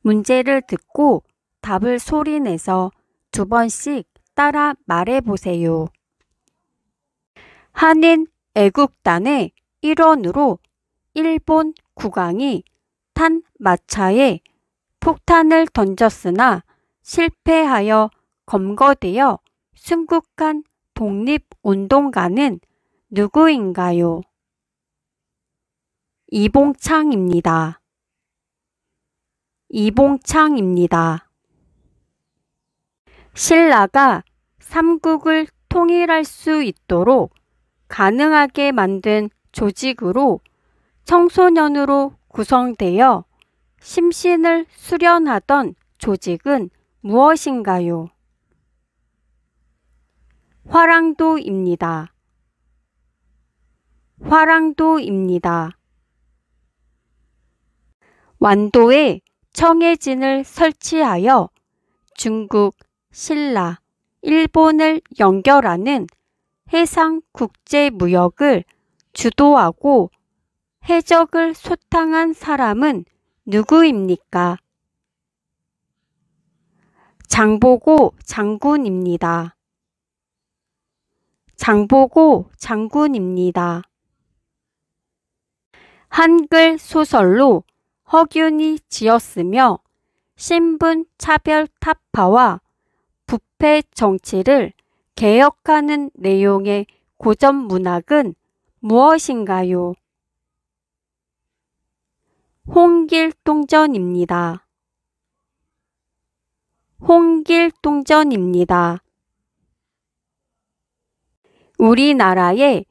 문제를 듣고 답을 소리내서 2번씩 따라 말해보세요. 한인 애국단의 일원으로 일본 국왕이 탄 마차에 폭탄을 던졌으나 실패하여 검거되어 순국한 독립운동가는 누구인가요? 이봉창입니다. 이봉창입니다. 신라가 삼국을 통일할 수 있도록 가능하게 만든 조직으로 청소년으로 구성되어 심신을 수련하던 조직은 무엇인가요? 화랑도입니다. 화랑도입니다. 완도에 청해진을 설치하여 중국, 신라, 일본을 연결하는 해상 국제무역을 주도하고 해적을 소탕한 사람은 누구입니까? 장보고 장군입니다. 장보고 장군입니다. 한글 소설로 허균이 지었으며 신분 차별 타파와 부패 정치를 개혁하는 내용의 고전 문학은 무엇인가요? 홍길동전입니다. 홍길동전입니다. 우리나라의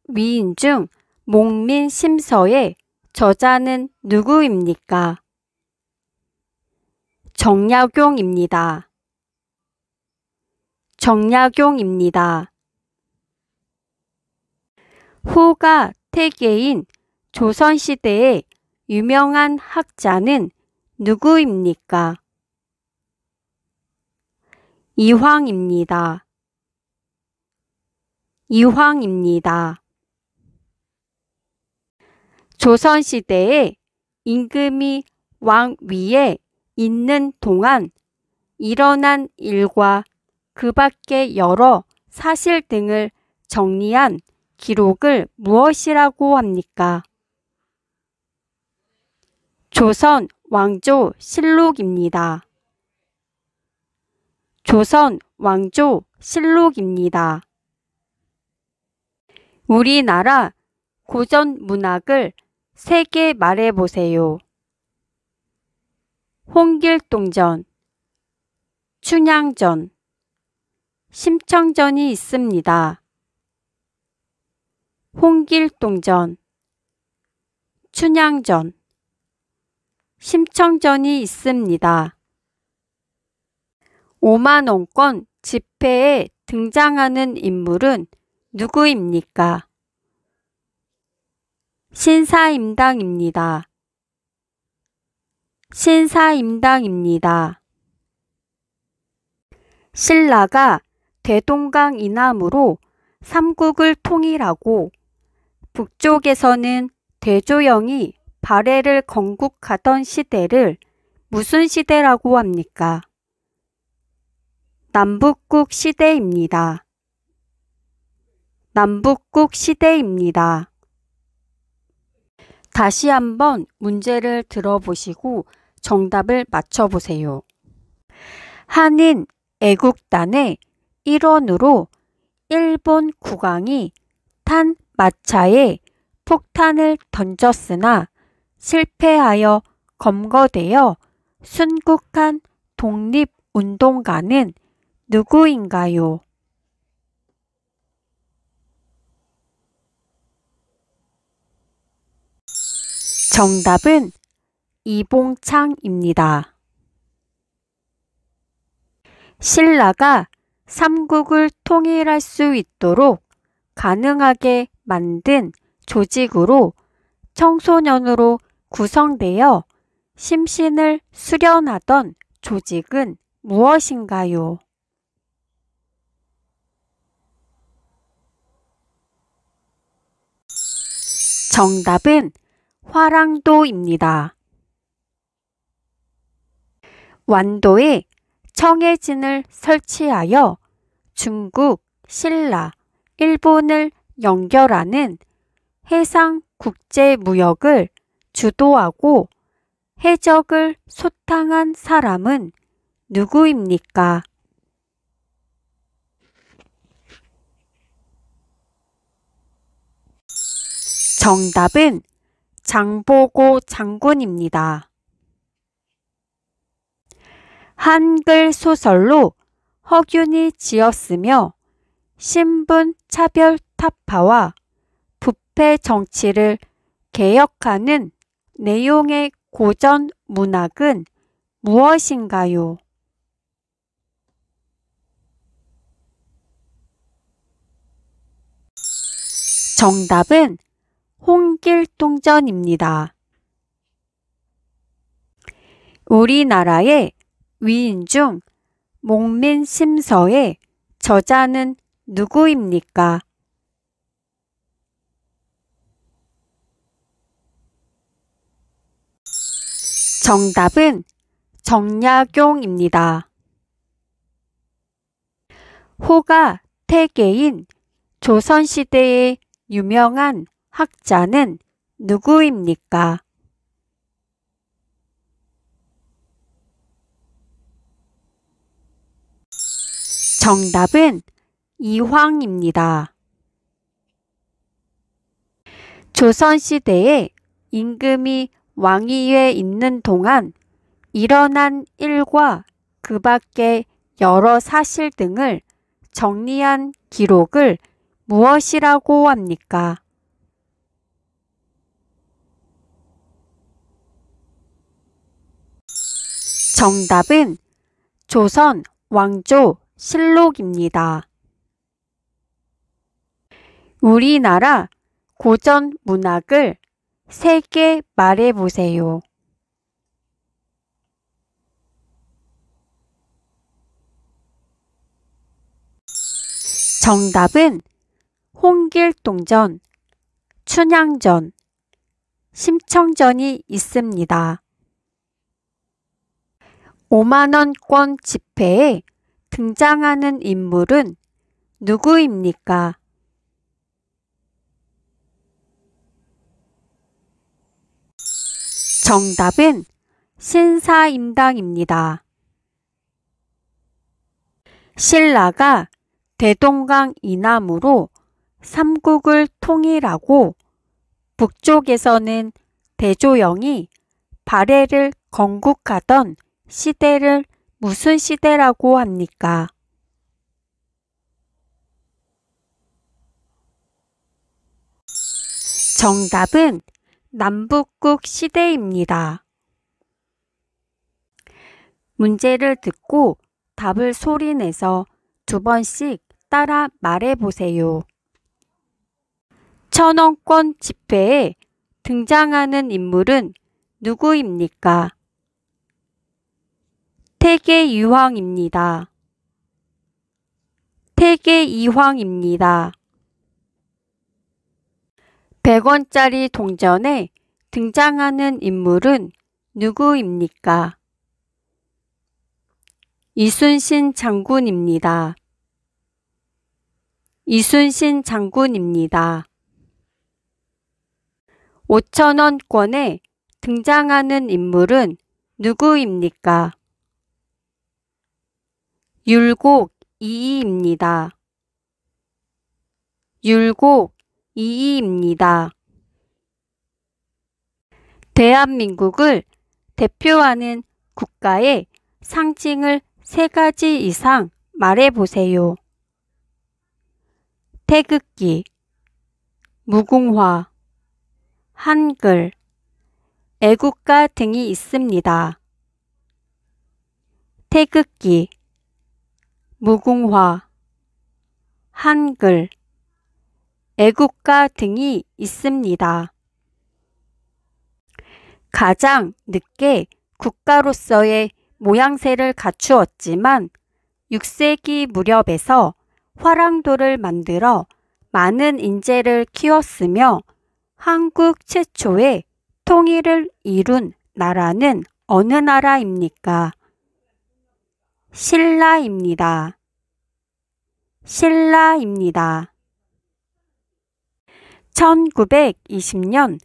위인 중 목민심서의 저자는 누구입니까? 정약용입니다. 정약용입니다. 후가 태계인 조선시대의 유명한 학자는 누구입니까? 이황입니다. 이황입니다. 조선시대에 임금이 왕 위에 있는 동안 일어난 일과 그 밖의 여러 사실 등을 정리한 기록을 무엇이라고 합니까? 조선 왕조 실록입니다. 조선 왕조 실록입니다. 우리나라 고전 문학을 3개 말해보세요. 홍길동전, 춘향전, 심청전이 있습니다. 홍길동전, 춘향전, 심청전이 있습니다. 5만원권 지폐에 등장하는 인물은 누구입니까? 신사임당입니다. 신사임당입니다. 신라가 대동강 이남으로 삼국을 통일하고 북쪽에서는 대조영이 발해를 건국하던 시대를 무슨 시대라고 합니까? 남북국 시대입니다. 남북국 시대입니다. 다시 한번 문제를 들어보시고 정답을 맞춰보세요. 한인 애국단의 일원으로 일본 국왕이 탄 마차에 폭탄을 던졌으나 실패하여 검거되어 순국한 독립운동가는 누구인가요? 정답은 이봉창입니다. 신라가 삼국을 통일할 수 있도록 가능하게 만든 조직으로 청소년으로 구성되어 심신을 수련하던 조직은 무엇인가요? 정답은 화랑도입니다. 완도에 청해진을 설치하여 중국, 신라, 일본을 연결하는 해상 국제 무역을 주도하고 해적을 소탕한 사람은 누구입니까? 정답은 장보고 장군입니다. 한글 소설로 허균이 지었으며 신분 차별 타파와 부패 정치를 개혁하는 내용의 고전 문학은 무엇인가요? 정답은 홍길동전입니다. 우리나라의 위인 중 목민심서의 저자는 누구입니까? 정답은 정약용입니다. 호가 태계인 조선시대의 유명한 학자는 누구입니까? 정답은 이황입니다. 조선시대에 임금이 왕위에 있는 동안 일어난 일과 그 밖의 여러 사실 등을 정리한 기록을 무엇이라고 합니까? 정답은 조선 왕조 실록입니다. 우리나라 고전 문학을 3개 말해보세요. 정답은 홍길동전, 춘향전, 심청전이 있습니다. 5만원권 지폐에 등장하는 인물은 누구입니까? 정답은 신사임당입니다. 신라가 대동강 이남으로 삼국을 통일하고 북쪽에서는 대조영이 발해를 건국하던 시대를 무슨 시대라고 합니까? 정답은 남북국 시대입니다. 문제를 듣고 답을 소리내서 2번씩 따라 말해보세요. 1000원권 지폐에 등장하는 인물은 누구입니까? 태계이황입니다. 태계이황입니다. 100원짜리 동전에 등장하는 인물은 누구입니까? 이순신 장군입니다. 이순신 장군입니다. 5,000원권에 등장하는 인물은 누구입니까? 율곡 이이입니다. 율곡 이이입니다. 대한민국을 대표하는 국가의 상징을 3가지 이상 말해보세요. 태극기, 무궁화, 한글, 애국가 등이 있습니다. 태극기, 무궁화, 한글, 애국가 등이 있습니다. 가장 늦게 국가로서의 모양새를 갖추었지만 6세기 무렵에서 화랑도를 만들어 많은 인재를 키웠으며 한국 최초의 통일을 이룬 나라는 어느 나라입니까? 신라입니다. 신라입니다. 1920년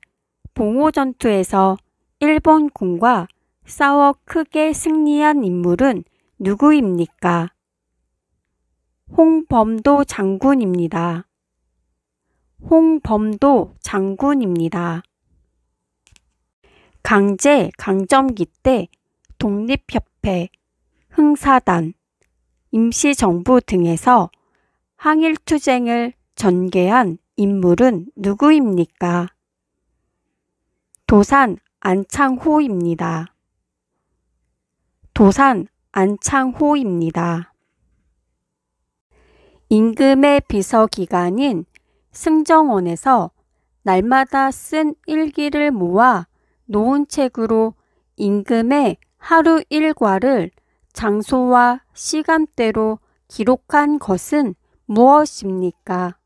봉오전투에서 일본군과 싸워 크게 승리한 인물은 누구입니까? 홍범도 장군입니다. 홍범도 장군입니다. 강점기 때 독립협회, 흥사단, 임시정부 등에서 항일투쟁을 전개한 인물은 누구입니까? 도산 안창호입니다. 도산 안창호입니다. 임금의 비서기관인 승정원에서 날마다 쓴 일기를 모아 놓은 책으로 임금의 하루 일과를 장소와 시간대로 기록한 것은 무엇입니까?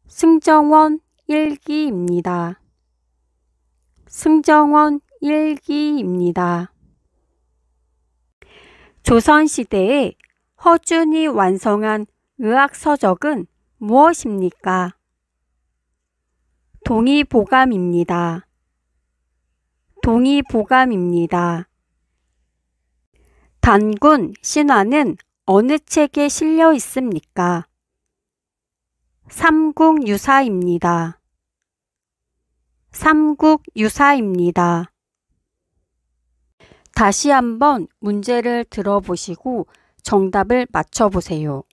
승정원 일기입니다. 승정원 일기입니다. 조선시대에 허준이 완성한 의학서적은 무엇입니까? 동의보감입니다. 동의보감입니다. 단군 신화는 어느 책에 실려 있습니까? 삼국유사입니다. 삼국유사입니다. 다시 한번 문제를 들어보시고 정답을 맞춰보세요.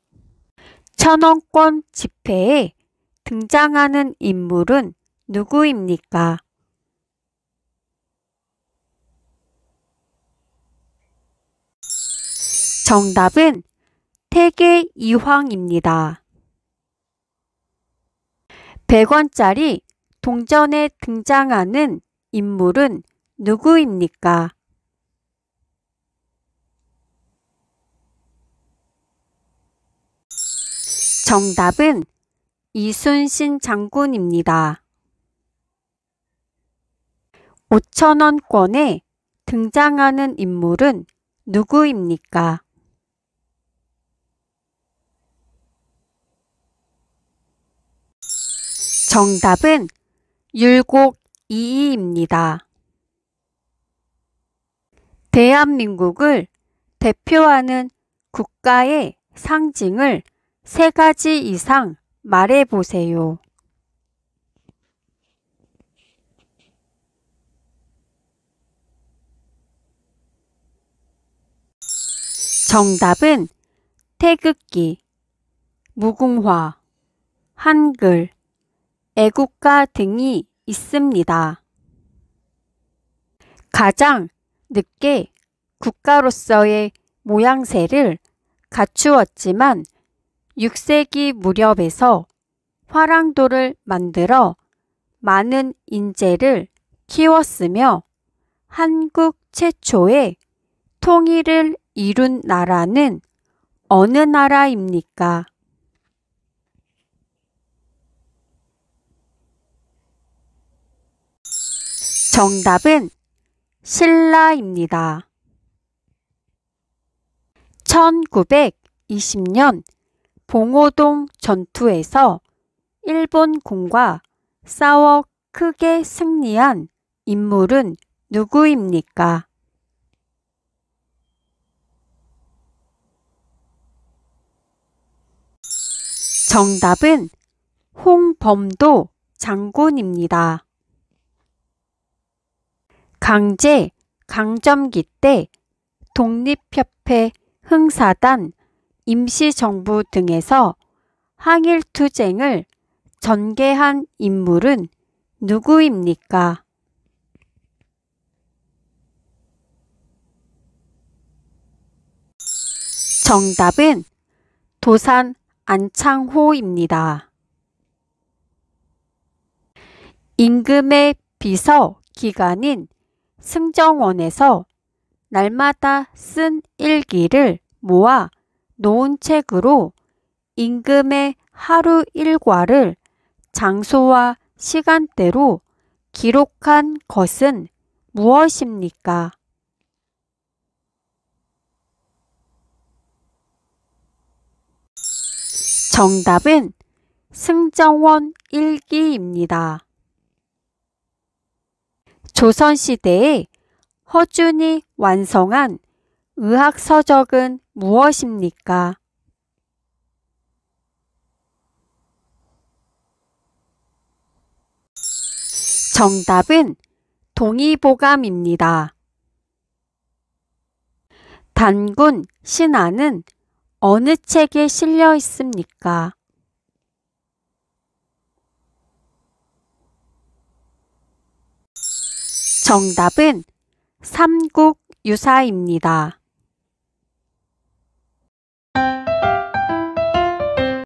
천원권 집회에 등장하는 인물은 누구입니까? 정답은 태계 이황입니다. 100원짜리 동전에 등장하는 인물은 누구입니까? 정답은 이순신 장군입니다. 5,000원권에 등장하는 인물은 누구입니까? 정답은 율곡 이이입니다. 대한민국을 대표하는 국가의 상징을 3가지 이상 말해보세요. 정답은 태극기, 무궁화, 한글, 애국가 등이 있습니다. 가장 늦게 국가로서의 모양새를 갖추었지만 6세기 무렵에서 화랑도를 만들어 많은 인재를 키웠으며 한국 최초의 통일을 이룬 나라는 어느 나라입니까? 정답은 신라입니다. 1920년 봉오동 전투에서 일본군과 싸워 크게 승리한 인물은 누구입니까? 정답은 홍범도 장군입니다. 강점기 때 독립협회, 흥사단, 임시정부 등에서 항일투쟁을 전개한 인물은 누구입니까? 정답은 도산 안창호입니다. 임금의 비서 기관인 승정원에서 날마다 쓴 일기를 모아 놓은 책으로 임금의 하루 일과를 장소와 시간대로 기록한 것은 무엇입니까? 정답은 승정원 일기입니다. 조선시대에 허준이 완성한 의학서적은 무엇입니까? 정답은 동의보감입니다. 단군 신화는 어느 책에 실려 있습니까? 정답은 삼국유사입니다.